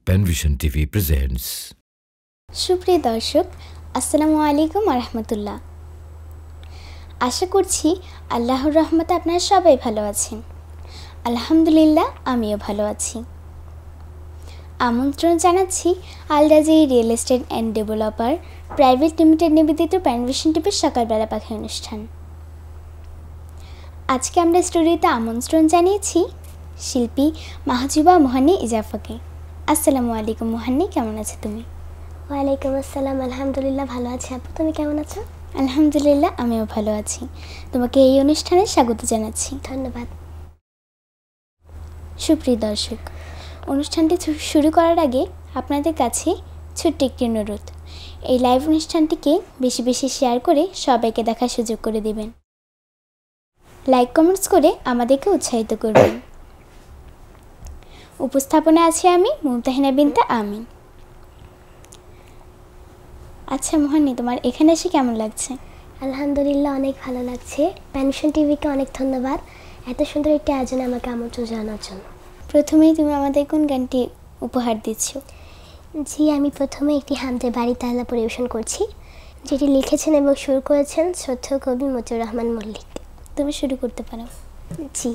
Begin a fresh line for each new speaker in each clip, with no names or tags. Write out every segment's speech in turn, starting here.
Panvision TV presents.
সুপ্রিয় দর্শক, আসসালামু আলাইকুম ওয়া রাহমাতুল্লাহ। আশা করছি আল্লাহর রহমতে আপনারা সবাই ভালো আছেন। আলহামদুলিল্লাহ, আমিও ভালো আছি। আমন্ত্রণ জানাচ্ছি আল রাজি real estate and developer private limited নিবেদিত প্যানভিশন টিভির সকালবেলা পাখি অনুষ্ঠান। আজকে আমরা স্টুডিওতে আমন্ত্রণ জানিয়েছি শিল্পী মাহজুবা মোহান্নি ইজাফাকে। আসসালামু আলাইকুম মোহান্নি, কেমন আছো তুমি?
ওয়ালাইকুম আসসালাম, আলহামদুলিল্লাহ ভালো আছি আপু, তুমি কেমন আছো?
আলহামদুলিল্লাহ, আমিও ভালো আছি। তোমাকে এই অনুষ্ঠানে স্বাগত জানাচ্ছি।
ধন্যবাদ।
সুপ্রিয় দর্শক, অনুষ্ঠানটি শুরু করার আগে আপনাদের কাছে ছোট্ট একটি অনুরোধ, এই লাইভ অনুষ্ঠানটিকে বেশি বেশি শেয়ার করে সবাইকে দেখার সুযোগ করে দেবেন। লাইক কমেন্টস করে আমাদেরকে উৎসাহিত করবেন। উপস্থাপনা আছে আমি মুমতাহিনা বিনতে আমিন। আচ্ছা মোহান্নি, তোমার এখানে এসে কেমন লাগছে?
আলহামদুলিল্লাহ, অনেক ভালো লাগছে। প্যানভিশন টিভিকে অনেক ধন্যবাদ এত সুন্দর একটি আয়োজনে আমাকে আমন্ত্রণ জানানোর জন্য।
প্রথমেই তুমি আমাদের কোন গানটি উপহার দিচ্ছ?
জি, আমি প্রথমে একটি হামদে বাড়ি তাহলা পরিবেশন করছি, যেটি লিখেছেন এবং সুর করেছেন শ্রদ্ধেয় কবি মতিউর রহমান মল্লিক।
তুমি শুরু করতে পারো।
জি।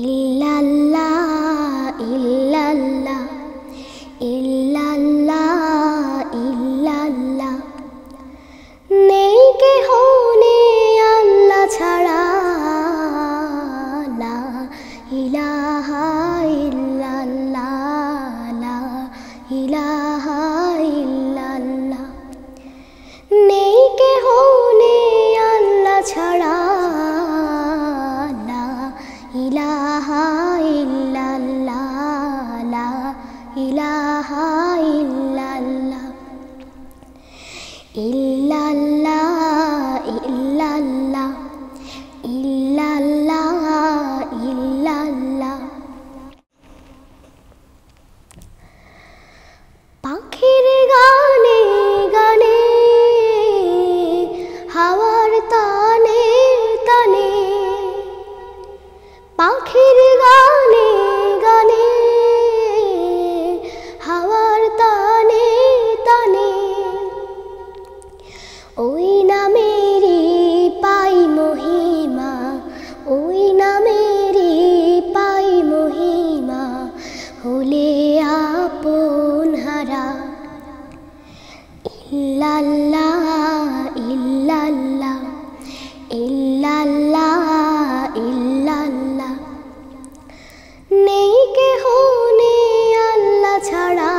ইল্লাল্লাহ ইল্লাল্লাহ ইল্লাল্লাহ ইল্লাল্লাহ, নেই কেহ নেই আল্লাহ ছাড়া, লা ইলাহা ইল্লাল্লাহ, লা ইলাহা ইল্লাল্লাহ, নেই কেহ নেই আল্লাহ ছাড়া, লা ইলাহা ইল্লাল্লাহ, লা ইলাহা ইল্লাল্লাহ, ইল্লাল্লাহ ইল্লাল্লাহ ইল্লাল্লাহ ইল্লাল্লাহ। পাখির গানে গানে, হাওয়ার তানে তানে, পাখির গানে গানে, হাওয়ার তানে তানে, ওই নামেরই পাই মহিমা, ওই নামেরই পাই মহিমা, হলে আপন হারা। ইল্লাল্লাহ ইল্লাল্লাহ ইল্লাল্লাহ ইল্লাল্লাহ, নেই কেহ নেই আল্লাহ ছাড়া,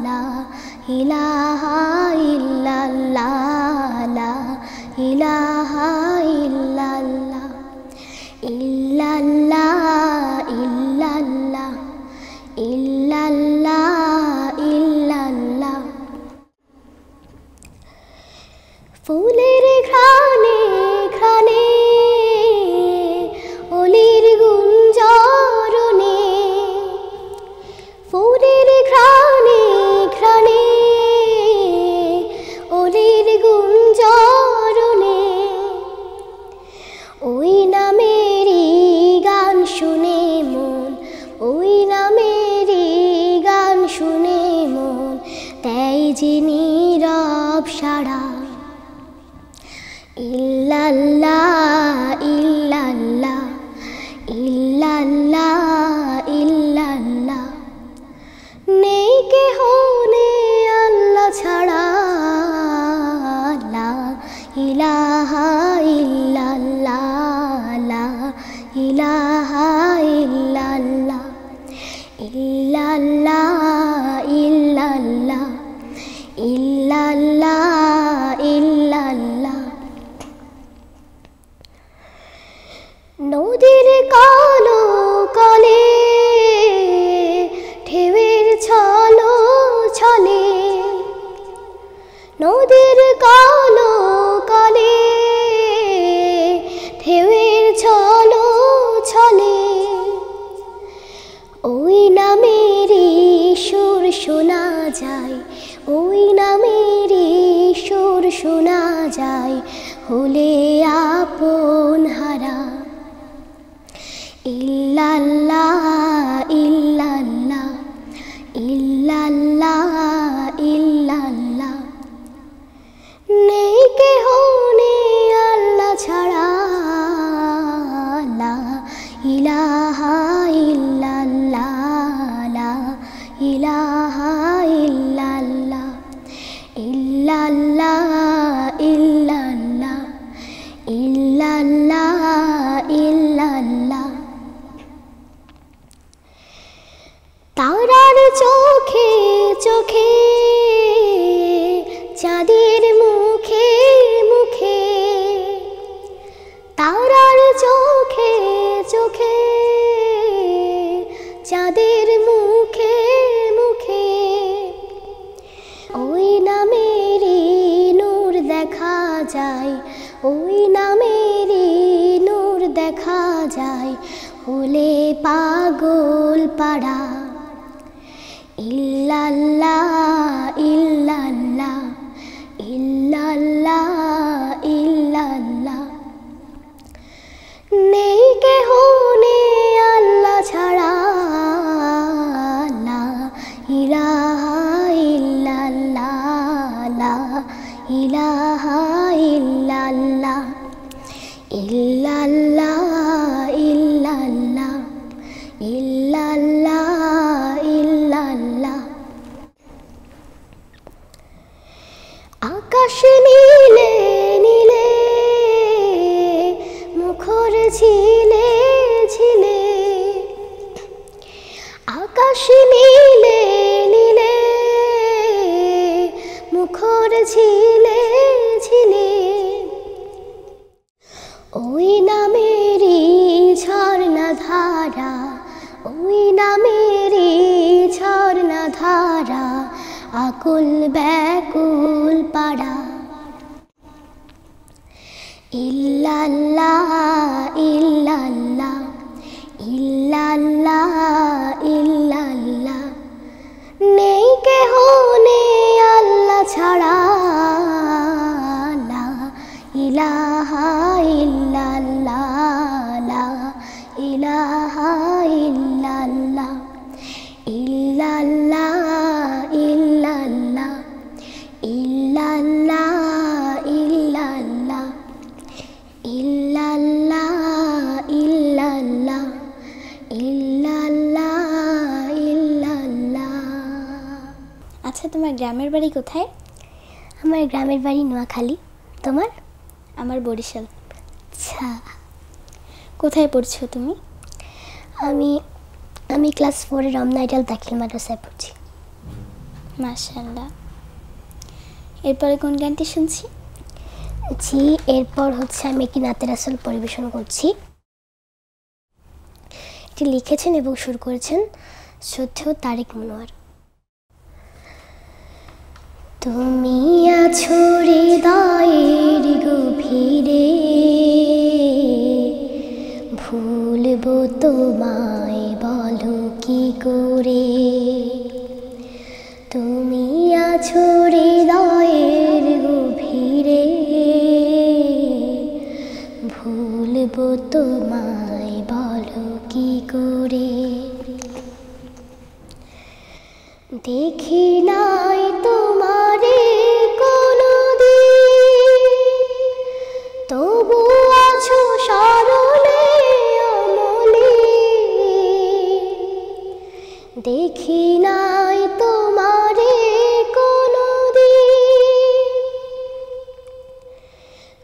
লা ইলাহা ইল্লাল্লাহ, লা ইলাহা ইল্লাল্লাহ, ইল্লাল্লাহ ইল্লাল্লাহ ইল্লাল্লাহ ইল্লাল্লাহ। ফুলের ঘ্রাণে ঘ্রাণে, অলির গুঞ্জরণে, ফুলের ঘ্রাণে ঘ্রাণে, অলির গুঞ্জরণে, ওই নামেরই গান শুনে মন, ওই নামেরই গান শুনে মন, তাই যে নীরব সাড়া। ইল্লাল্লাহ ইল্লাল্লাহ ইল্লাল্লাহ ইল্লাল্লাহ, নেই কেহ নেই আল্লাহ ছাড়া, লা ইলাহা ইল্লাল্লাহ, লা ইলাহা ইল্লাল্লাহ, ইল্লাল্লাহ ইল্লাল্লাহ ইল্লাল্লাহ ইল্লাল্লাহ। নদীর কালো কলে ঢেউয়ের ছলো ছলে, নদীর কালো কলে ঢেউয়ের ছলো ছলে, ওই নামেরই সুর শোনা যায়, ওই নামেরই সুর শোনা যায়, হলে আপন হারা। ইল্লাল্লাহ তারার চোখে চোখে চাঁদের মুখে মুখে, তারার চোখে চোখে চাঁদের মুখে মুখে, ওই নামেরই নূর দেখা যায়, ওই নামেরই নূর দেখা যায় হলে পাগল পাড়া। ইল্লাল্লাহ ইল্লাল্লাহ ইল্লাল্লাহ ইল্লাল্লাহ, নেই কেহ নেই আল্লাহ ছাড়া, লা ইলাহা ইল্লাল্লাহ লা ইলাহা ইল্লাল্লাহ ইল্লাল্লাহ ইল্লাল্লাহ ইল্লাল্লাহ ইল্লাল্লাহ। আকাশ নীলে নীলে মুখর ঝিলে ঝিলে, আকাশ নীলে নীলে মুখর ঝিলে ঝিলে, ওই নামেরই ঝর্ণা ধারা, ওই নামেরই ঝর্ণা ধারা আকুল ব্যাকুল পাড়া। ইল্লাল্লাহ ইল্লাল্লাহ ইল্লাল্লাহ ইল্লাল্লাহ, নেই কেহ নেই আল্লাহ ছাড়া, লা ইলাহা ইল্লাল্লাহ লা ইলাহা ইল্লাল্লাহ ইল্লাল্লাহ ইল্লাল্লাহ ইল্লাল্লাহ ইল্লাল্লাহ ইল্লাল্লাহ ইল্লাল্লাহ ইল্লাল্লাহ ইল্লাল্লাহ।
আচ্ছা, তোমার গ্রামের বাড়ি কোথায়?
আমার গ্রামের বাড়ি নোয়াখালী। তোমার?
আমার বরিশাল।
আচ্ছা,
কোথায় পড়ছো তুমি?
আমি ক্লাস 4-এ রমনা আইডাল দাখিল মাদ্রাসায় পড়ছি।
মাশাআল্লাহ। এরপরে কোন গানটি শুনছি?
জি, এরপর হচ্ছে আমি একটি নাতের আসল পরিবেশন করছি। এটি লিখেছেন এবং সুর করেছেন শ্রদ্ধেয় তারেক মনোয়ার। তুমি আছো হৃদয়ের গভীরে, ভুলবো তোমায় বলো কি করে, তুমি আছো হৃদয়ের গভীরে, ভুলবো তোমায় বলো কি করে, দেখি নাই তোমারে কোনদিন, তবু আছো স্মরণে অমলে, দেখি নাই তোমারে কোনদিন,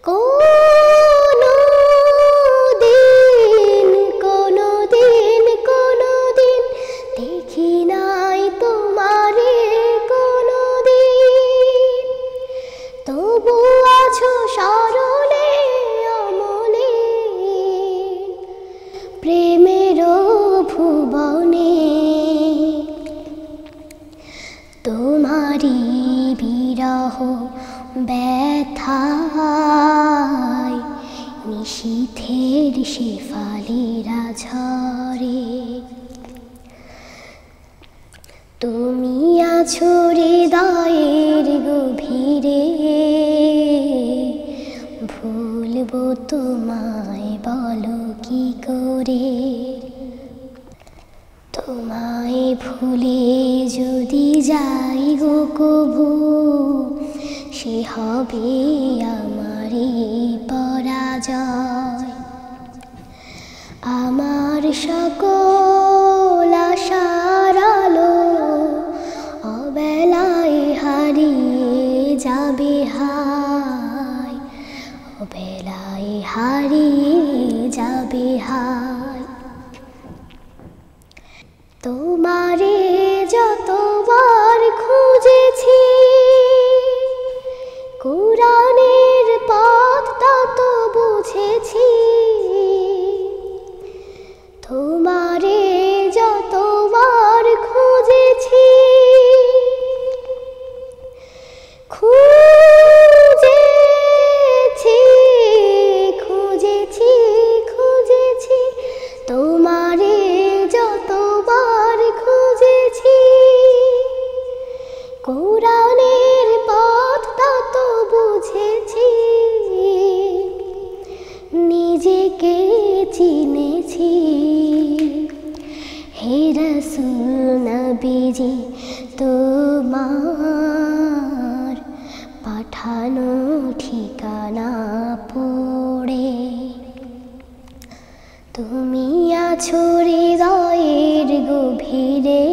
কোনদিন কোনদিন কোনদিন, দেখি নাই তোমারে কোনদিন, তবু আছো স্মরণে অমলে, প্রেমের ভুবনে তোমারি বিরহ ব্যথায়, নিশীথের শেফালিরা ঝরে, তুমি আছো হৃদয়ের গভীরে, ভুলবো তোমায় বলো কি করে, তোমায় ভুলে যদি যাই গো কভু, সে হবে আমারই পরাজয়, আমার সকল আশার আলো অবেলায় হারিয়ে যাবে হায়, অবেলায় হারিয়ে যাবে হায়। তোমারে যতবার খুঁজেছি, কোরআনের পথ তত বুঝেছি। তোমারে যতবার খুঁজেছি, খুঁজেছি খুঁজেছি খুঁজেছি, তোমারে যতবার খুঁজেছি, কোরআনের পথ তত বুঝেছি। নিজেকে চিনেছি, হে রাসূল নবীজি তোমার পাঠানো ঠিকানা পড়ে। তুমি আছো হৃদয়ের গভীরে,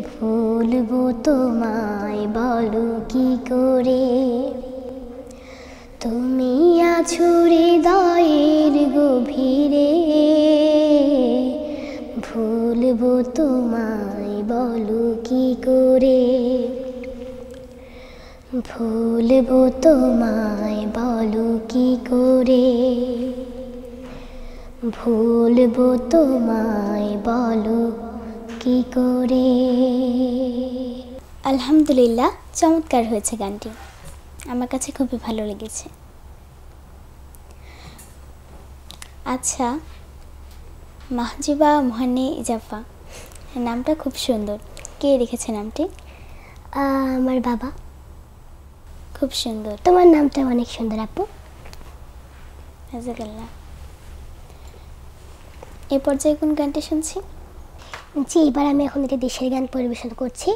ভুলবো তোমায় বলো কি করে। তুমি আছো হৃদয়ের গভীরে, ভুলবো তোমায় বলো কি করে। ভুলবো তোমায় বলো কি করে। ভুলবো তোমায় বলো কি করে।
আলহামদুলিল্লাহ, চমৎকার হয়েছে গানটি, আমার কাছে খুবই ভালো লেগেছে। আচ্ছা, মাহজুবা মোহান্নি ইজাফা, নামটা খুব সুন্দর, কে রেখেছে নামটি?
আমার বাবা।
খুব সুন্দর।
তোমার নামটা অনেক সুন্দর আপু।
জাযাকাল্লাহ। এ পর্যায়ে কোন গানটি শুনছি?
জি, এবার আমি এখন একটি দেশের গান পরিবেশন করছি।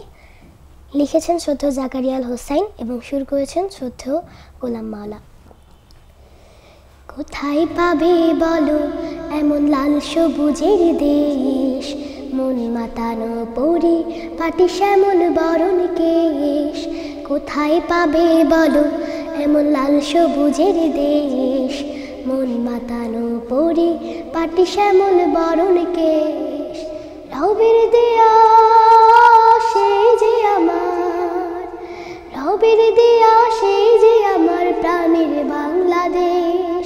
লিখেছেন শ্রদ্ধেয় জাকারিয়া আল হোসাইন এবং সুর করেছেন শ্রদ্ধেয় গোলাম মাওলা। কোথায় পাবে বলো এমন লাল সবুজের দেশ, মন মাতানো পরি পাটি শ্যামল বরণ কেশ। কোথায় পাবে বলো এমন লাল সবুজের দেশ, মন মাতানো পরি পাটি শ্যামল বরণ কেশ। রবের দেয়া সেই যে আমার, রবের দেয়া সেই যে আমার প্রাণের বাংলাদেশ,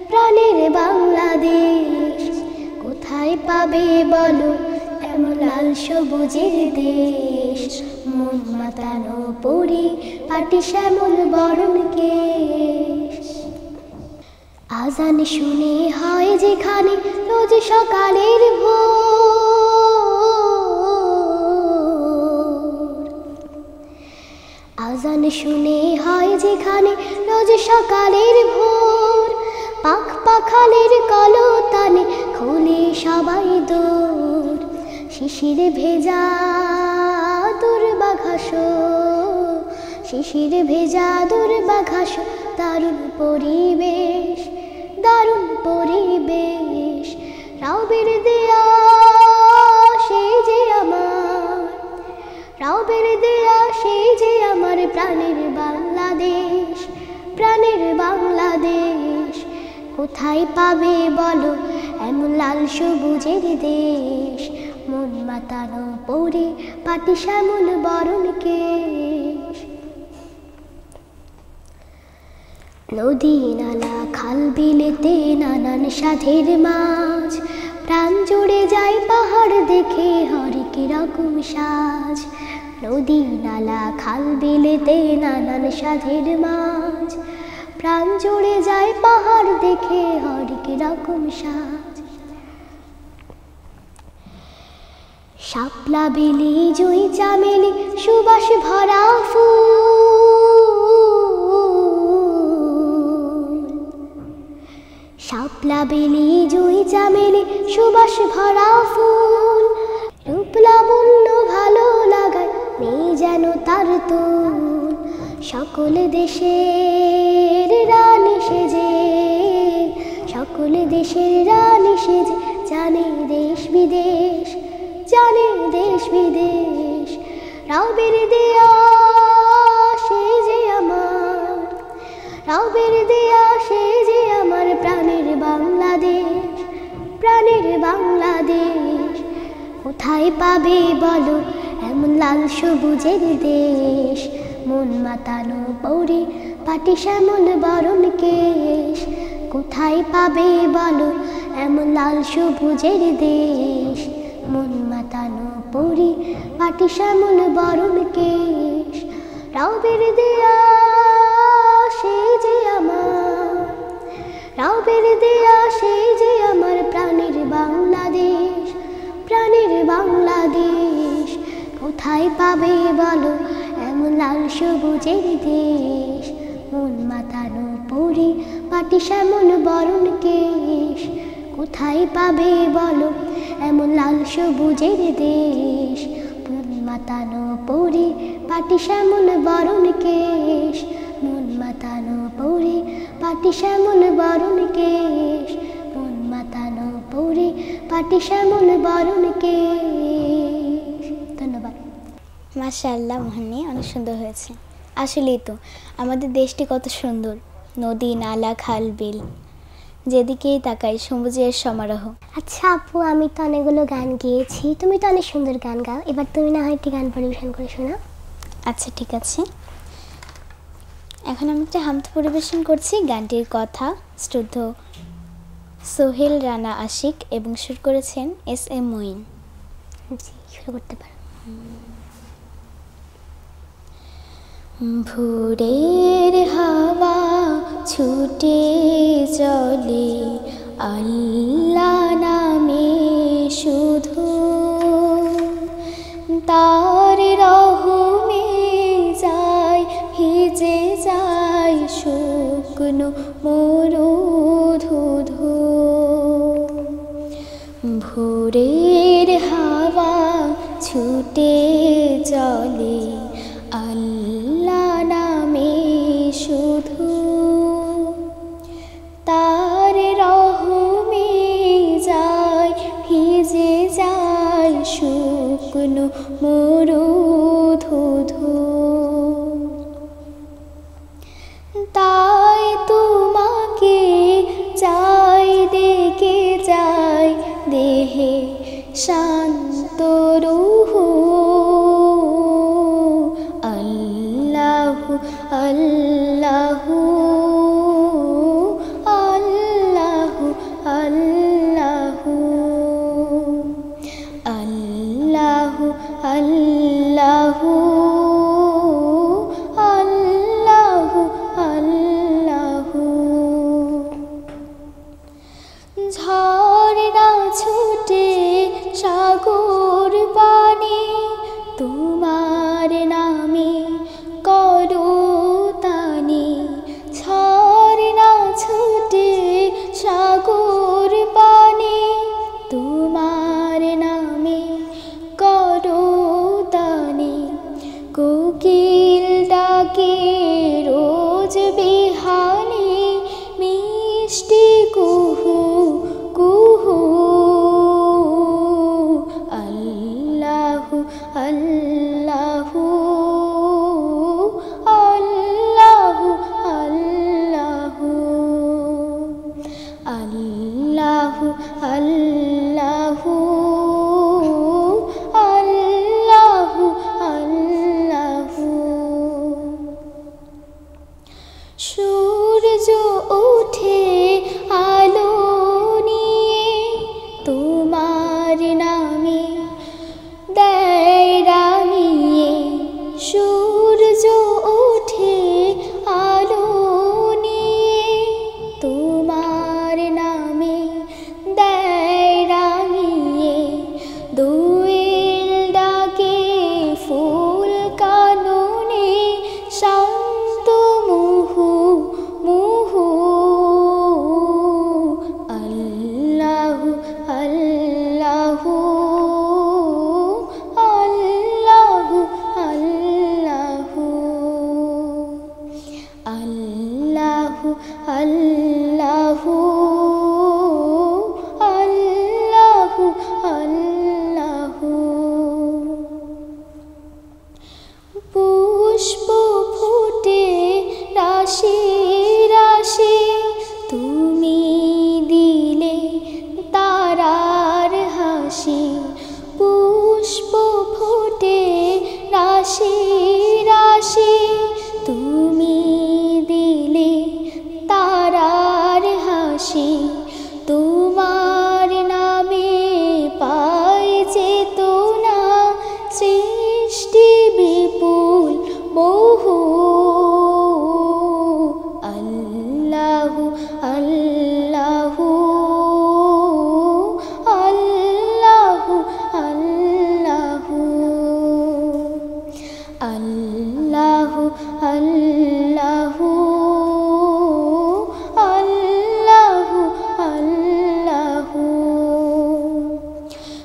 প্রাণের বাংলাদেশ। কোথায় পাবে বলো এমন লাল সবুজের দেশ, মন মাতানো পরি পাটি শ্যামল বরণ কেশ। আজান শুনে হয় যেখানে রোজ সকালের ভোর, আজান শুনে হয় যেখানে রোজ সকালের ভোর, পাখ পাখালের কলতানে খুলে সবাই দৌড়। শিশির ভেজা দুর্বাঘাস, শিশির ভেজা দুর্বাঘাস, দারুণ পরিবেশ, দারুণ পরিবেশ। রবের দেয়া সেই যে আমার, রবের দেয়া সেই যে আমার প্রাণের বাংলাদেশ, প্রাণের বাংলাদেশ। কোথায় পাবে বলো এমন লাল সবুজের দেশ, মন মাতানো পরি পাটি শ্যামল বরণ কেশ। নদী নালা খাল বিলেতে নানান সাধের মাছ, প্রাণ জুড়ে যায় পাহাড় দেখে হরেক রকম সাজ। নদী নালা খাল বিলেতে নানান সাধের মাছ, প্রাণ জুড়ে যায় পাহাড় দেখে হরেক রকম সাজ। শাপলা বেলি জুই চামেলি সুবাস ভরা ফুল, শাপলা বেলি জুই চামেলি সুবাস ভরা ফুল। রূপ লাবণ্য ভালো লাগায় নেই যেন তার তুল, সকল দেশের রানী সেজে, সকল দেশের রানী সেজে জানে দেশ বিদেশ, জানে দেশ বিদেশ। রবের দেয়া সেই যে আমার, রবের দেয়া সেই যে আমার প্রাণের বাংলাদেশ, প্রাণের বাংলাদেশ। কোথায় পাবে বলো এমন লাল সবুজের দেশ, মন মাতানো পৌরে পাটি শ্যামল বরণ কেশ। কোথায় পাবে বলো এমন লাল সবুজের দেশ, মন মাতানো পৌরে পাটি শ্যামল বরণ কেশ। রাউবের দেয়া সেই যে আমার, রাউবের দেয়া সেই যে আমার প্রাণের বাংলাদেশ, প্রাণের বাংলাদেশ। কোথায় পাবে বলো এমন লাল সবুজের দেশ, মন মাতানো পৌরে পাটি শ্যামল বরণ কেশ। কোথায় পাবে বলো এমন লাল সবুজের দেশ, মন মাতানো পৌরে পাটি শ্যামল বরণ কেশ। মন মাতানো পৌরে পাটি শ্যামল বরণ কেশ, মন মাতানো পৌরে পাটি শ্যামল বরণ কেশ। ধন্যবাদ।
মাশাআল্লাহ মোহান্নি, অনেক সুন্দর হয়েছে। আসলেই তো আমাদের দেশটি কত সুন্দর, নদী নালা খাল বিল, যেদিকেই তাকাই সবুজের সমারোহ।
আচ্ছা আপু, আমি তো অনেকগুলো গান গেয়েছি, তুমি তো অনেক সুন্দর গান গাও, এবার তুমি না হয় একটি গান পরিবেশন করে শোনাও।
আচ্ছা ঠিক আছে, এখন আমি একটা হামদ পরিবেশন করছি। গানটির কথা শ্রদ্ধ সোহেল রানা আশিক এবং সুর করেছেন SM মঈন।
জি, শুরু করতে পারো।
ভোরের হাওয়া ছুটে চলে আল্লাহ নামে শুধু, তার রহমে যায় ভিজে যায় শুকনো মরুধুধু। ভোরের হাওয়া ছুটে চলে আল্লাহ নামে শুধু, তার রহমে যায় ভিজে যায় শুকনো মরুধুধু। তাই তোমাকে চাই ডেকে যাই দেহে শান্ত রুহু। আল্লাহু আল্লাহু আল্লাহু আল্লাহু আল্লাহু আল্লাহু আল্লাহু আল্লাহু। ঝর্ণা ছুটে সাগর পানি তোমার নামে করো তানি। ঝর্ণা ছুটে সাগর পানি তোমার নামে করো তানি। কোকিল ডাকে রোজ বিহানে মিষ্টি কুহু কুহু। আল্লাহু আল্লাহু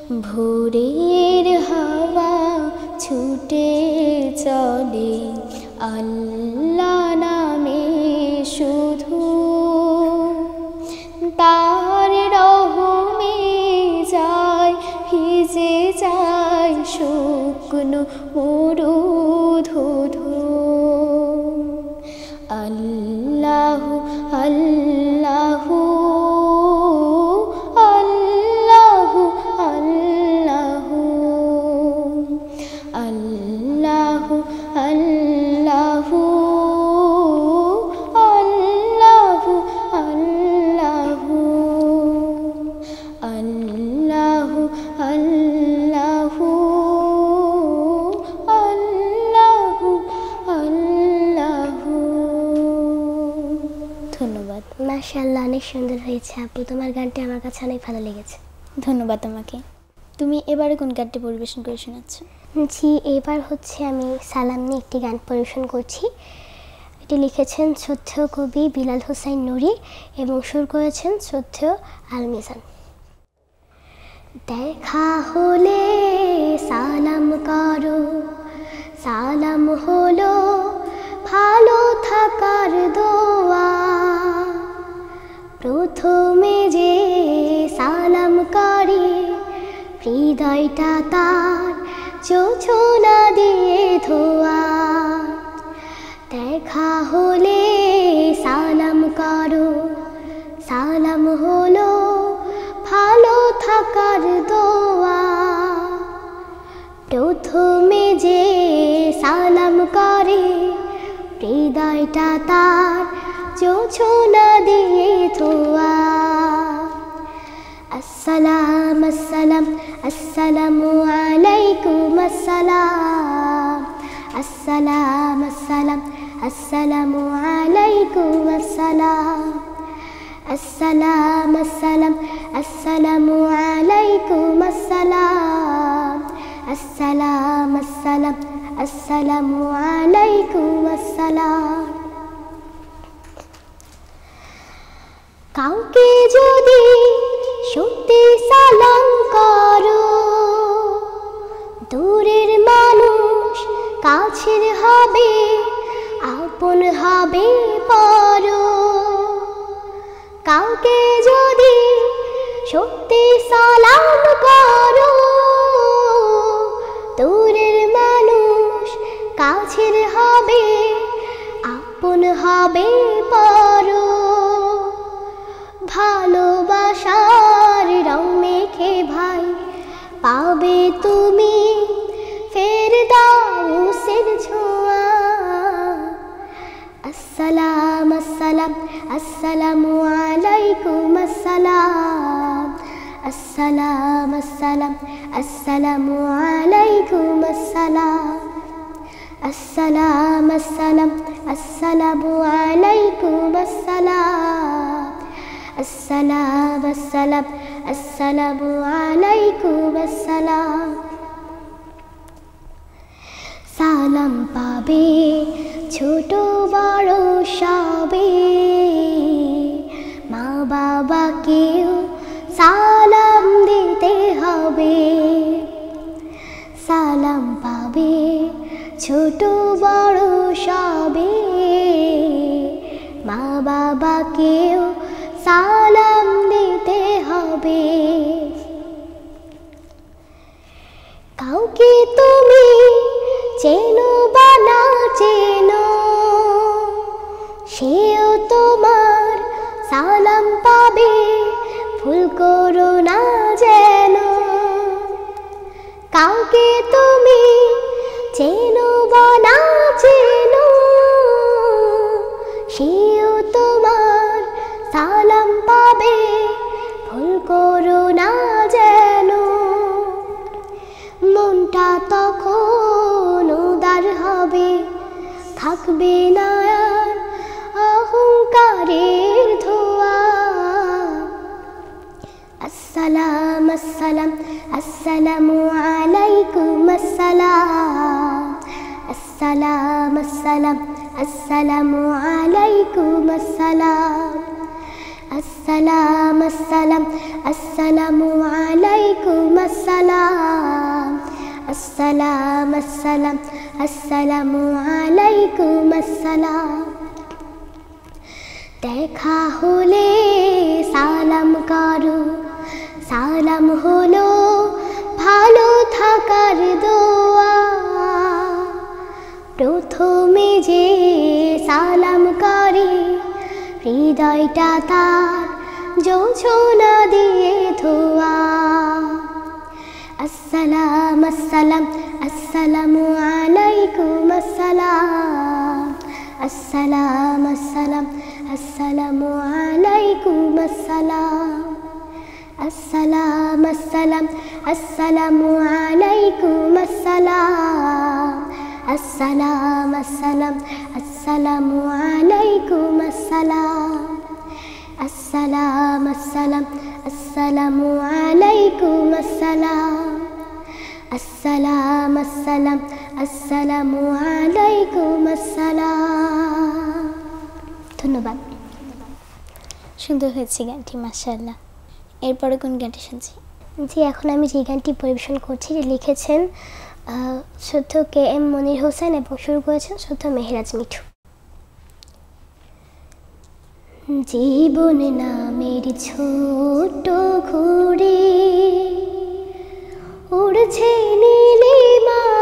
ভোরের হাওয়া ছুটে চলে আল্লাহ নামে শুধু, তার রহমে যায় ভিজে যায় শুকনো মরু ধুধু। আল্লাহু আল্লাহু আল্লাহু আল্লাহু আল্লাহু আল্লাহু আল্লাহু আল্লাহু আল্লাহু আল্লাহু আল্লাহু আল্লাহু। ধন্যবাদ।
মাশাআল্লাহ, অনেক সুন্দর হয়েছে আপু, তোমার গানটি আমার কাছে অনেক ভালো লেগেছে।
ধন্যবাদ তোমাকে। তুমি এবারে কোন গানটি পরিবেশন করে শোনাচ্ছ?
জি, এবার হচ্ছে আমি সালাম নিয়ে একটি গান পরিবেশন করছি। এটি লিখেছেন শ্রদ্ধেয় কবি বিলাল হোসাইন নুরি এবং সুর করেছেন শ্রদ্ধেয় আল মিজান। দেখা হলে সালাম করো, সালাম হলো ভালো থাকার দোয়া। প্রথমে যে সালাম করে হৃদয়টা তার যোছনা দিয়ে ধোয়া। দেখা হলে সালাম করো, সালাম হলো ভালো থাকার দোয়া। প্রথমে যে সালাম করে হৃদয়টা তার যোছনা দিয়ে ধোয়া। আসসালাম আসসালাম আসসালামু আলাইকুম আসসালাম। আসসালাম আসসালাম আসসালামু আলাইকুম আসসালাম। আসসালাম আসসালাম আসসালামু আলাইকুম আসসালাম। আসসালাম আসসালাম আসসালামু আলাইকুম আসসালাম। কাউকে যদি সত্যি সালাম করো, দূরের মানুষ কাছের হবে, আপন হবে পর। কাউকে যদি সত্যি সালাম করো, দূরের মানুষ কাছের হবে, আপন হবে পর। ভালোবাসার রং মেখে ভাই পাবে তুমি ফেরদাউসের ছোঁয়া। আসসালাম আসসালাম আসসালামু আলাইকুম আসসালাম। আসসালাম আসসালাম আসসালামু আলাইকুম আসসালাম। আসসালাম আসসালাম আসসালামু আলাইকুম আসসালাম। আসসালাম আসসালাম আসসালামু আলাইকুম আসসালাম। সালাম পাবে ছোট বড় সবে, মা বাবাকেও সালাম দিতে হবে। সালাম পাবে ছোট বড় সবে, মা বাবাকেও সালাম দিতে হবে। কাউকে তুমি চেনো বা না চেনো, সেও তোমার সালাম পাবে, ভুল করো না যেন। কাউকে তুমি চেনো বা না চেনো, সেও তোমার সালাম পাবে, ভুল করো না যেন। মনটা তখন উদার হবে, থাকবে না আর অহংকারের ধোয়া। আসসালাম আসসালাম আসসালামু আলাইকুম আসসালাম। আসসালাম আসসালাম আসসালামু আলাইকুম আসসালাম। আসসালাম আসসালাম আসসালামু আলাইকুম আসসালাম আসসালাম আসসালাম আসসালামু আলাইকুম আসসালাম। দেখা হলে সালাম করো, সালাম হলো ভালো থাকার দোয়া। প্রথমে যে সালাম করে হৃদয়টা তার জোছনা দিয়ে ধোয়া। আসসালাম আসসালাম আসসালামু আলাইকুম আসসালাম আসসালাম আসসালাম আসসালামু আলাইকুম আসসালাম আসসালাম আসসালাম আসসালামু আলাইকুম আসসালাম আসসালাম আসসালাম আসসালামু আলাইকুম আসসালাম আসসালাম আসসালাম আসসালামু আলাইকুম আসসালাম আসসালাম আসসালাম আসসালামু আলাইকুম আসসালাম। ধন্যবাদ।
সুন্দর হয়েছে গানটি, মাশাআল্লাহ। এরপরে কোন গানটি শুনছি?
জি, এখন আমি যে গানটি পরিবেশন করছি লিখেছেন শ্রদ্ধেয় KM মনির হোসেন এবং শুরু করেছেন শ্রদ্ধেয় মেহেরাজ মিঠু। জীবন নামের ছোট ঘুড়ি উড়ছে নীলিমায়,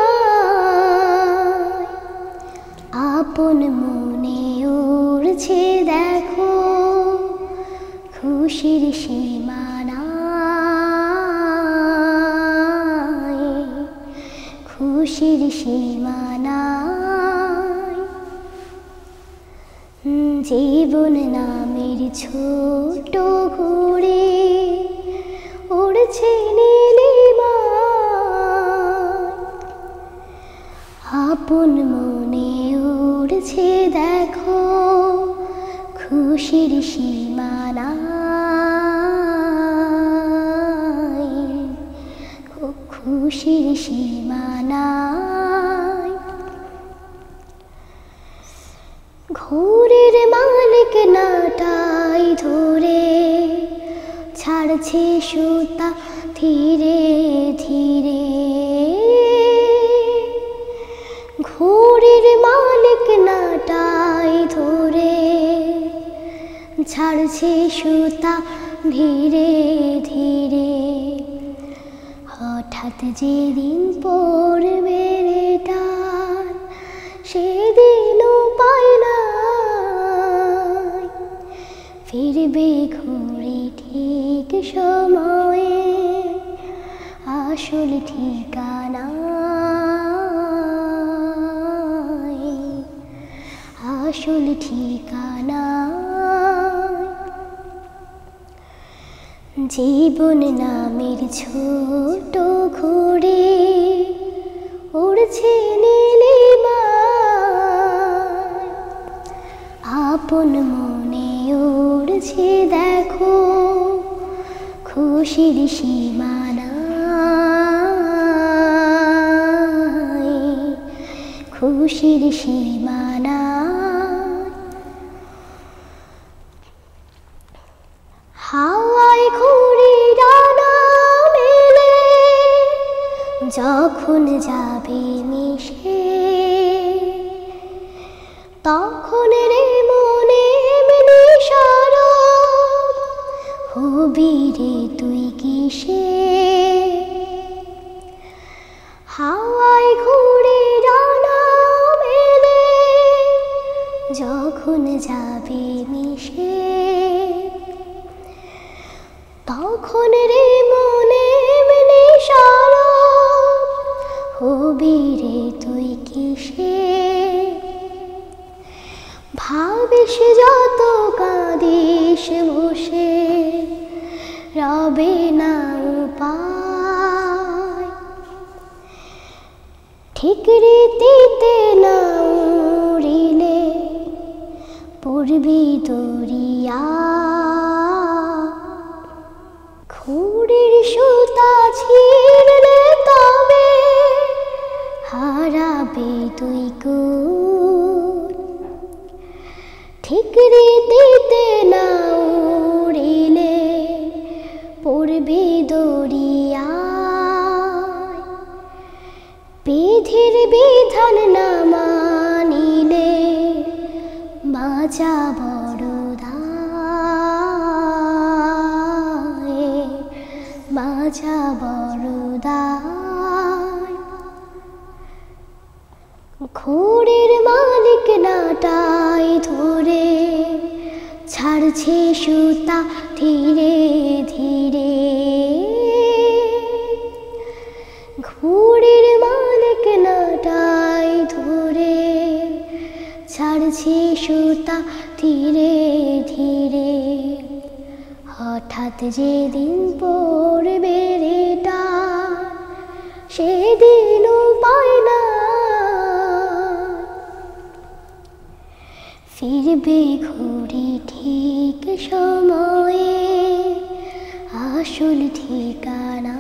আপন মনে উড়ছে দেখো খুশির সীমানায়, খুশির সীমানায়। জীবন নামের ছোট ঘুড়ি উড়ছে নীলিমায়, আপন মনে উড়ছে দেখো খুশির সীমানায়, খুশির সীমানায়। ঘুড়ির মালিক নাটাই ধরে ছাড়ছে সুতা ধীরে ধীরে, ঘুড়ির মালিক নাটাই ধরে ছাড়ছে সুতা ধীরে ধীরে। হঠাৎ যেদিন পড়বে রে টান সেদিনও পাই না, ফিরবে ঘুড়ি ঠিক সময়ে আসল ঠিকানায়, আসল ঠিকানায়। জীবন নামের ছোট ঘুড়ি উড়ছে নীলিমায়, আপন মনে উড়ছে দেখো খুশির সীমানায়, খুশির সীমানায়। হাওয়ায় ঘুড়ি ডানা মেলে যখন যাবে মিশে, তখন রে মনে এমনি সরব হবি রে তুই কিসে। হাওয়ায় ঘুড়ি ডানা মেলে যখন যাবে মিশে, তখন রে মনে এমনি সরব হবি রে তুই কিসে। ভাবিস যত কাঁদিস বসে রবে না উপায়, ঠিক রীতিতে না উড়িলে পড়বি দরিয়া। ঘুড়ির সুতা ছিঁড়লে তবে হারাবে তুই কুল, ঠিক রীতিতে না ঘোরের মালিক নাটাই ধরে ছাড়ছে সুতা ধীরে ধীরে, ঘোরের মালিক নাটাই ধরে ছাড়ছে সুতা ধীরে ধীরে। হঠাৎ যেদিন পড়বে রেটা সেদিনও পায় না, ফিরবে ঘুরে ঠিক সময়ে আসল ঠিকানা,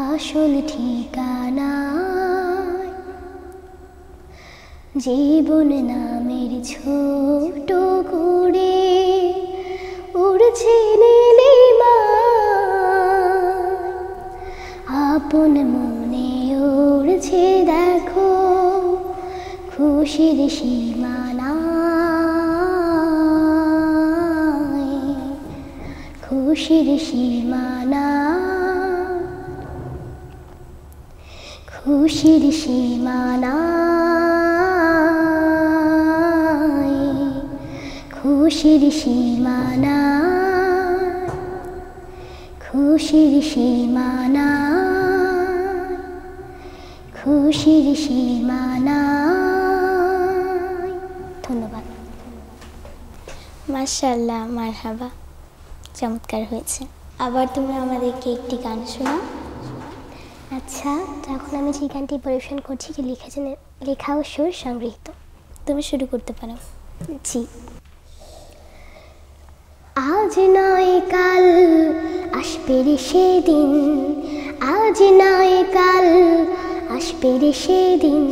আসল ঠিকানা। জীবন নামের ছোট করে উড়ছে নীলিমা, আপন মনে উড়ছে দেখো খুশির সীমানা, খুশির সীমানা, খুশির সীমানা, খুশির সীমানা, খুশির সীমানা, খুশির সীমানা। ধন্যবাদ।
মাশাআল্লাহ, মারহাবা, চমৎকার হয়েছে। আবার তুমি আমাদেরকে একটি গান শোনাও।
আচ্ছা, তখন আমি যে গানটি পরিবেশন করছি যে লিখেছেন লেখা ও সুর সংগৃহীত।
তুমি শুরু করতে পারো।
জি। আজ নয় কাল আসবে রে সেদিন, আজ নয় কাল আসবে রে সেদিন,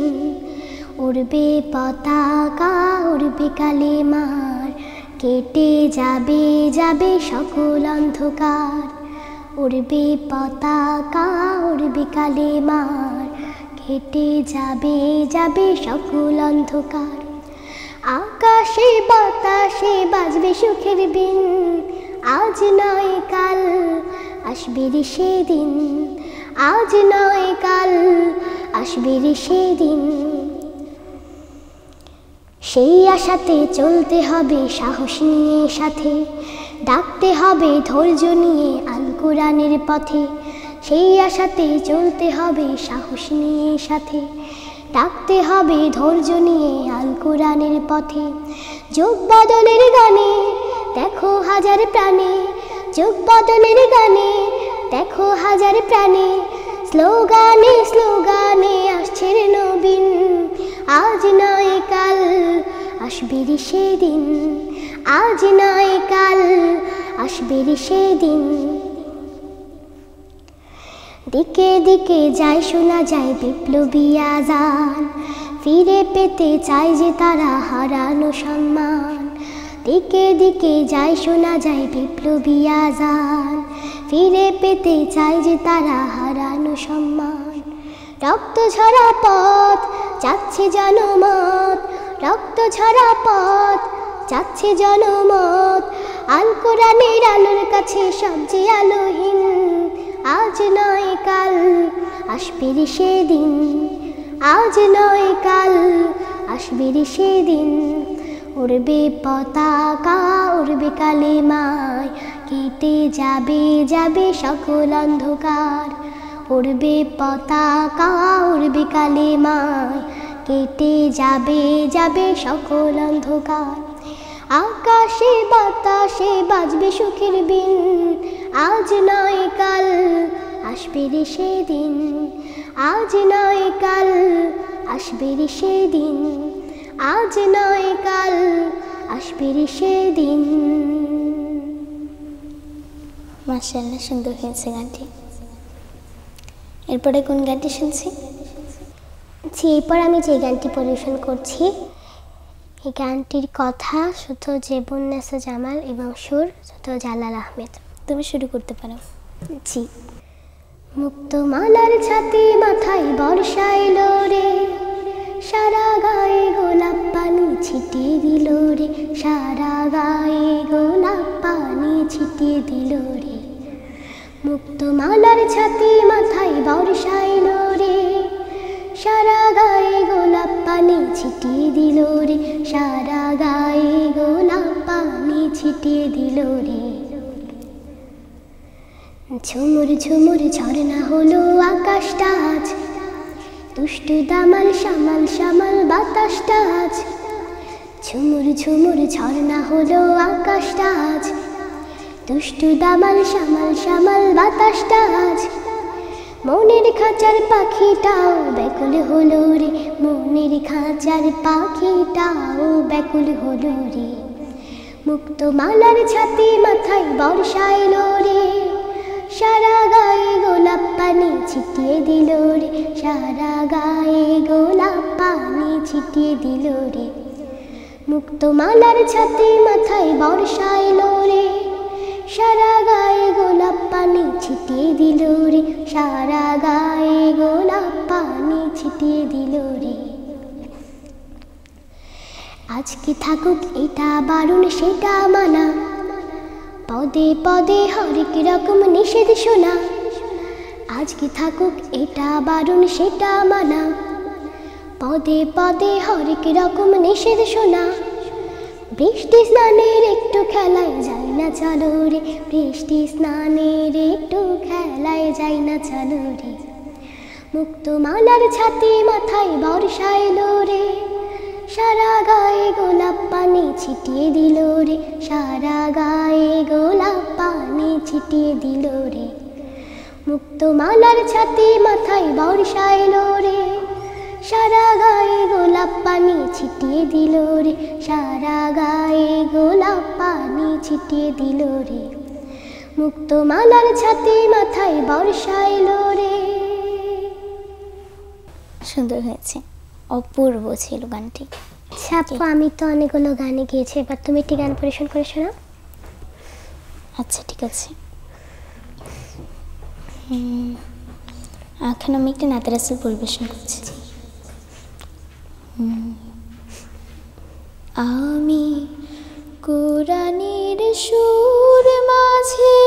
উড়বে পতাকা উড়বে কালেমার, কেটে যাবে যাবে সকল অন্ধকার, উড়বে পতাকা উড়বে কালেমার, কেটে যাবে যাবে সকল অন্ধকার। আকাশে বাতাসে বাজবে সুখের বিন, আজ নয় কাল আসবে রে সেদিন, আজ নয় কাল আসবে রে সেদিন। সেই আশাতে চলতে হবে সাহস নিয়ে সাথে, ডাকতে হবে ধৈর্য নিয়ে আল কোরআনের পথে, সেই আশাতে চলতে হবে সাহস নিয়ে সাথে, ডাকতে হবে ধৈর্য নিয়ে আল কোরআনের পথে। যুগ বদলের গানে দেখো হাজার প্রাণে, যুগ বদলের গানে দেখো হাজার প্রাণে, স্লোগানে স্লোগানে আসছে রে নবীন, আজ নয় কাল আসবে রে সেদিন, আজ নয় কাল আসবে রে সেদিন। দিকে দিকে যায় শোনা যায় বিপ্লবী আজান, ফিরে পেতে চায় যে তারা হারানো সম্মান, দিকে দিকে যায় শোনা যায় বিপ্লবী আজান, ফিরে পেতে চায় যে তারা হারানো সম্মান। রক্ত ঝরা পথ যাচ্ছে জনমত, রক্ত ঝরা পথ যাচ্ছে জনমত, আল কোরআনের আলোর কাছে সবচেয়ে আলোহীন, আজ নয় কাল আসবে রে সেদিন, আজ নয় কাল আসবে রে সেদিন। উড়বে পতাকা উড়বে কালেমায়, কেটে যাবে যাবে সকল অন্ধকার, উড়বে পতাকা উড়বে কালেমায়, কেটে যাবে যাবে সকল অন্ধকার। আকাশে বাতাসে বাজবে সুখের বিন, আজ নয় কাল আসবে রে সেদিন, আজ নয় কাল আসবে রে সেদিন, আজ নয় কাল আসবে রে সেদিন।
মাশাআল্লাহ, সুন্দর হয়েছে গানটি। এরপরে কোন গানটি শুনছি?
জি, এরপর আমি যে গানটি পরিবেশন করছি এই গানটির কথা শুদ্ধ জেবুন্নেসা জামাল এবং সুর শুদ্ধ জালাল আহমেদ।
তুমি শুরু করতে পারো।
জি। মুক্ত মালার ছাতি মাথায় বর্ষা এলো রে, সারা গায়ে গোলাপ পানি ছিটিয়ে দিল রে, সারা গায়ে গোলাপ পানি ছিটিয়ে দিল রে। মুক্তমালার ছাতি মাথায় বর্ষা এলো রে, সারা গায়ে গোলাপ পানি ছিটিয়ে দিল রে, সারা গায়ে গোলাপ পানি ছিটিয়ে দিল রে। ঝুমুর ঝুমুর ঝরনা হলো আকাশটা আজ, দুষ্টু দামাল সামাল সামাল বাতাসটা আজ। ঝুমুর ঝুমুর ঝরনা হলো আকাশটা আজ, দুষ্টু দামাল সামাল সামাল বাতাসটা আজ। মনের খাঁচার পাখিটাও ব্যাকুল হলো রে, মনের খাঁচার পাখিটাও ব্যাকুল হলো রে। মুক্তমালার ছাতি মাথায় বর্ষা এলো রে, সারা গায়ে গোলাপ পানি ছিটিয়ে দিল রে, সারা গায়ে গোলাপ পানি ছিটিয়ে দিল রে। মুক্তমালার ছাতি মাথায় বর্ষা এলো রে, সারা গায়ে গোলাপ পানি ছিটিয়ে দিল রে, সারা গায়ে গোলাপ পানি ছিটিয়ে দিল রে। আজকে থাকুক এটা বারণ সেটা মানা, পদে পদে হরেক রকম নিষেধ শোনা। আজকে থাকুক এটা বারণ সেটা মানা, পদে পদে হরেক রকম নিষেধ শোনা। বৃষ্টি স্নানের একটু খেলায় যাই না চলো রে, বৃষ্টি স্নানের একটু খেলায় যাই না চলো রে। মুক্তমালার ছাতি মাথায় বর্ষা এলো রে, সারা গায়ে গোলাপ পানি ছিটিয়ে দিল রে, সারা গায়ে গোলাপ পানি ছিটিয়ে দিল রে। মুক্তমালার ছাতি মাথায় বর্ষা এলো রে, সারা গায়ে গোলাপ পানি ছিটিয়ে দিল রে, সারা গায়ে গোলাপ পানি ছিটিয়ে দিল রে। মুক্তমালার ছাতি মাথায় বর্ষা এলো রে।
সুন্দর হয়েছে, অপূর্ব ছিল গানটি।
আপু আমি তো অনেকগুলো গানে গিয়েছি, এবার তুমি একটি গান পরিবেশন করে শোনাও।
আচ্ছা ঠিক আছে, এখন আমি একটা নাতে রাসূল পরিবেশন করছি। আমি কোরআনের সুর মাঝে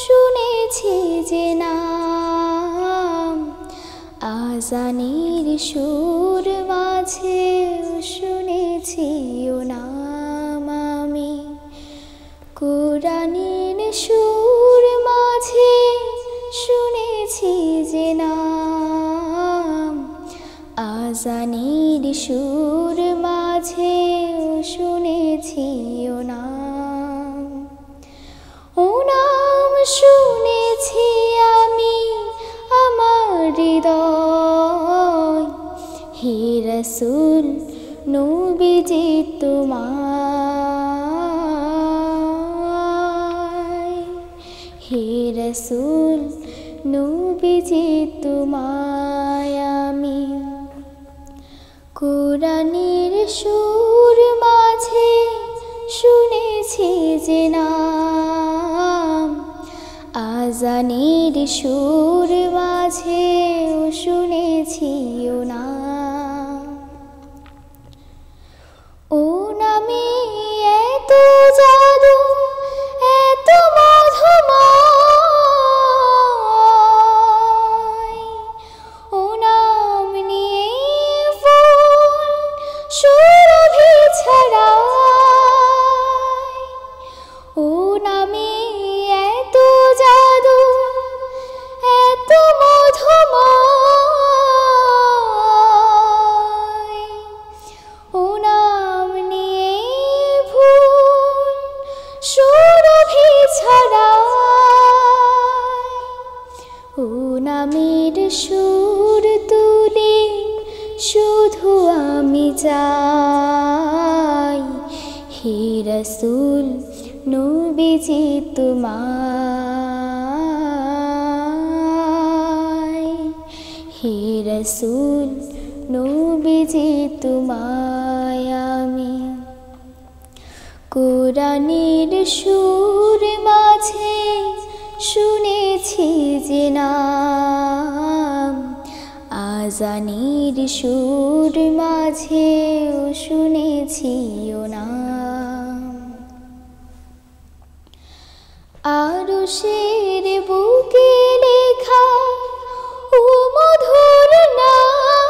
শুনেছি যে নাম, আজানের সুর মাঝে শুনেছি ও নাম। আমি কোরআনের সুর মাঝে শুনেছি যে নাম, আজানের সুর মাঝে শুনেছি ও নাম। ও নাম শুনেছি আমি আমার হৃদয়, হে রাসূল নবীজি তোমায়, হে রাসূল নবীজি তোমায়। আমি কোরআনের সুর মাঝে শুনেছি যে নাম, আজানের সুর মাঝে শুনেছি ও নাম। ও নামে এত জাদু এত মধুময়, ও নাম নিয়ে ফুল সুরভি ছড়ায়। ও নামে এত জাদু এত মধুময়, ও নাম নিয়ে ফুল সুরভি ছড়ায়। ও নামের সুর তুলে শুধু আমি চাই, হে রাসূল নবীজি তোমায়, হে রাসূল নবীজি তোমায়। আমি কোরআনের সুর মাঝে শুনেছি যে নাম, আজানের সুর মাঝে শুনেছি ও নাম। আরো আরশের বুকে লেখা ও মধুর নাম,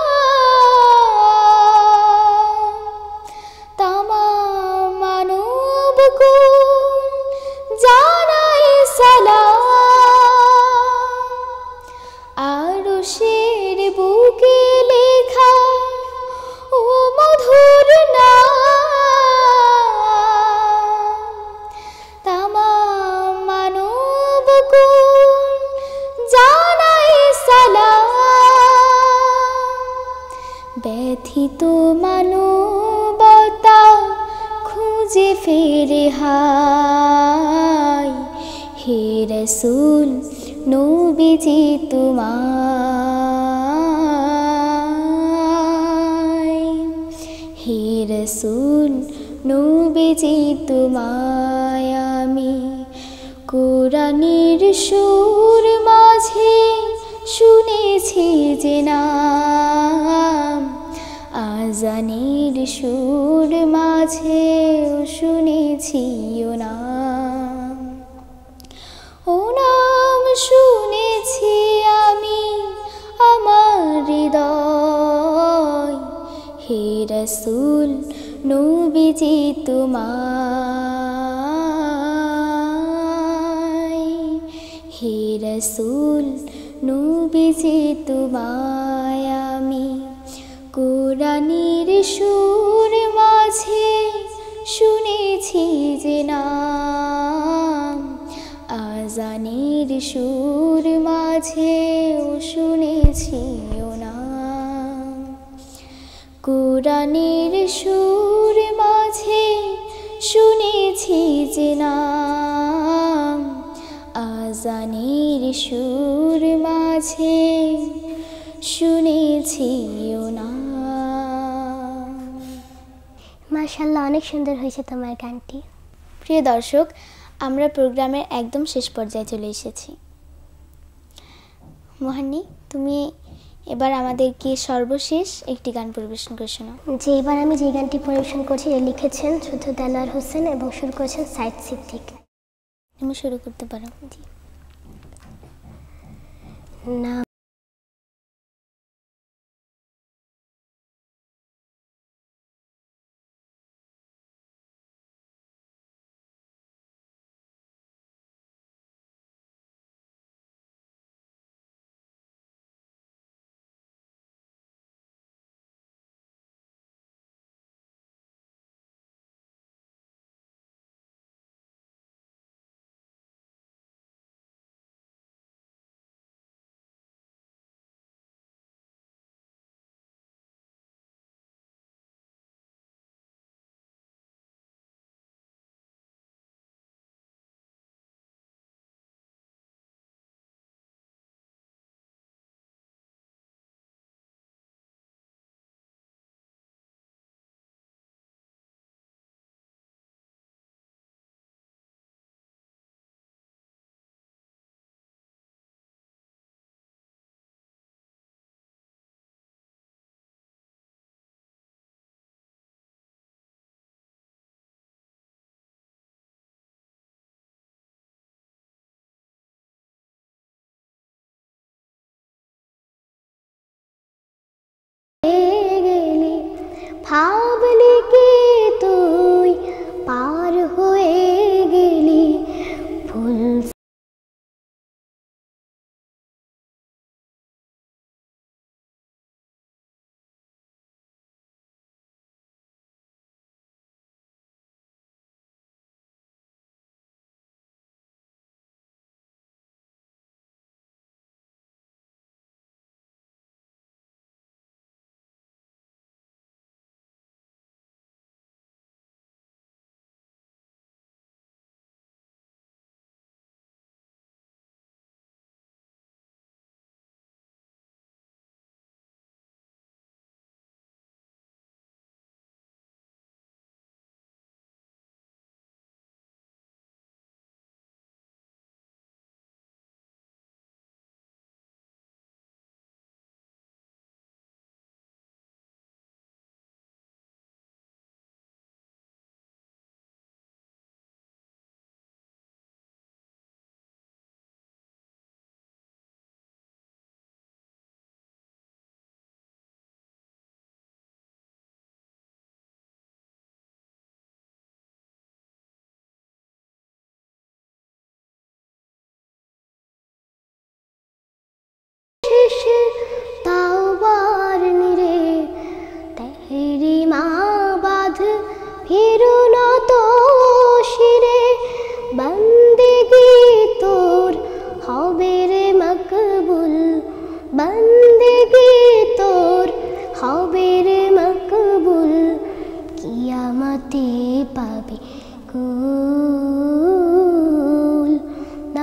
তামাম মানবকুল জানাই সালাম। আরশের বুকে লেখা ও মধুর নাম, তামাম মানবকুল জানাই সালাম। ব্যথিত মানবতা খুঁজে ফেরে হায়, হে রাসূল নবীজি তোমায়, হে রাসূল নবীজি তোমায় আমি কোরআনের সুর মাঝে শুনেছি যে নাম, আজানের সুর মাঝে শুনেছি ও নাম। ও নাম শুনেছি আমি আমার হৃদয়, হে রাসূল নবীজি তোমায়, হে রাসূল নবীজি তোমায় আমি কোরআনের সুর মাঝে শুনেছি যে নাম, আজানের সুর মাঝে শুনেছি ও নাম। কোরআনের সুর মাঝে শুনেছি যে নাম, আজানের সুর মাঝে শুনেছি ও নাম।
মাশাআল্লাহ, অনেক সুন্দর হয়েছে তোমার গানটি।
প্রিয় দর্শক, আমরা প্রোগ্রামের একদম শেষ পর্যায়ে চলে এসেছি। মোহান্নি, তুমি এবার আমাদেরকে সর্বশেষ একটি গান পরিবেশন করে শোনাও।
যে এবার আমি যে গানটি পরিবেশন করছি লিখেছেন শুদ্ধ দেলোয়ার হোসেন এবং সুর করেছেন সাইদ সিদ্দিক।
তুমি শুরু করতে পারো।
না গেলি ভাবলি কি তুই পার হয়ে গেলি ভুল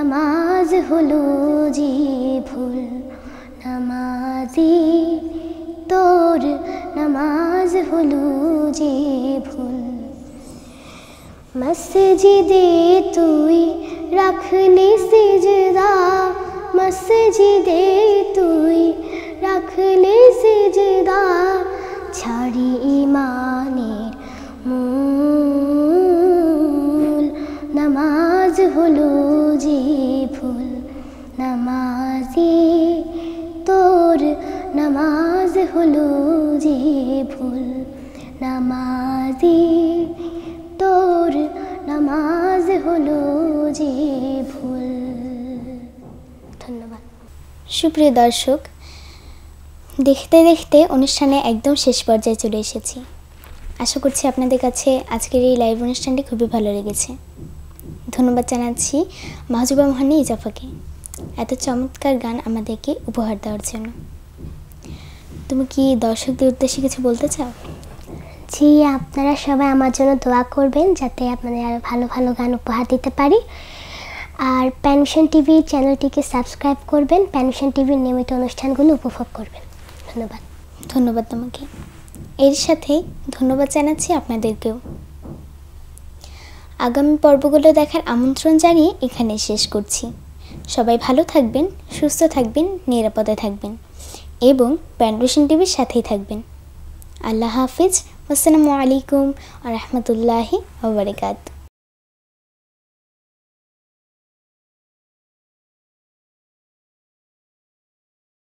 নামাজ হলো যে ভুল, নামাজি তোর নামাজ হলো যে ভুল। মসজিদে তুই রাখলি সিজদা, মসজিদে তুই রাখলি সিজদা, ছাড়ি ইমানের মূল। নামাজ হলো যে ভুল, নামাজি তোর নামাজ হলো যে ভুল, নামাজি তোর নামাজ হলো যে ভুল। ধন্যবাদ।
সুপ্রিয় দর্শক, দেখতে দেখতে অনুষ্ঠানে একদম শেষ পর্যায়ে চলে এসেছি। আশা করছি আপনাদের কাছে আজকের এই লাইভ অনুষ্ঠানটি খুবই ভালো লেগেছে। ধন্যবাদ জানাচ্ছি মাহজুবা মোহানি ইজাফাকে এত চমৎকার গান আমাদেরকে উপহার দেওয়ার জন্য। তুমি কি দর্শকদের উদ্দেশ্যে কিছু বলতে চাও?
জি, আপনারা সবাই আমার জন্য দোয়া করবেন যাতে আপনাদের আরও ভালো ভালো গান উপহার দিতে পারি। আর প্যানভিশন টিভি চ্যানেলটিকে সাবস্ক্রাইব করবেন, প্যানভিশন টিভির নিয়মিত অনুষ্ঠানগুলো উপভোগ করবেন। ধন্যবাদ।
ধন্যবাদ তোমাকে। এর সাথে ধন্যবাদ জানাচ্ছি আপনাদেরকেও। আগামী পর্বগুলো দেখার আমন্ত্রণ জানিয়ে এখানে শেষ করছি। সবাই ভালো থাকবেন, সুস্থ থাকবেন, নিরাপদে থাকবেন এবং প্যানভিশন টিভির সাথেই থাকবেন। আল্লাহ হাফিজ। আসসালামু আলাইকুম ওয়া রাহমাতুল্লাহি ওয়া বারাকাতুহু।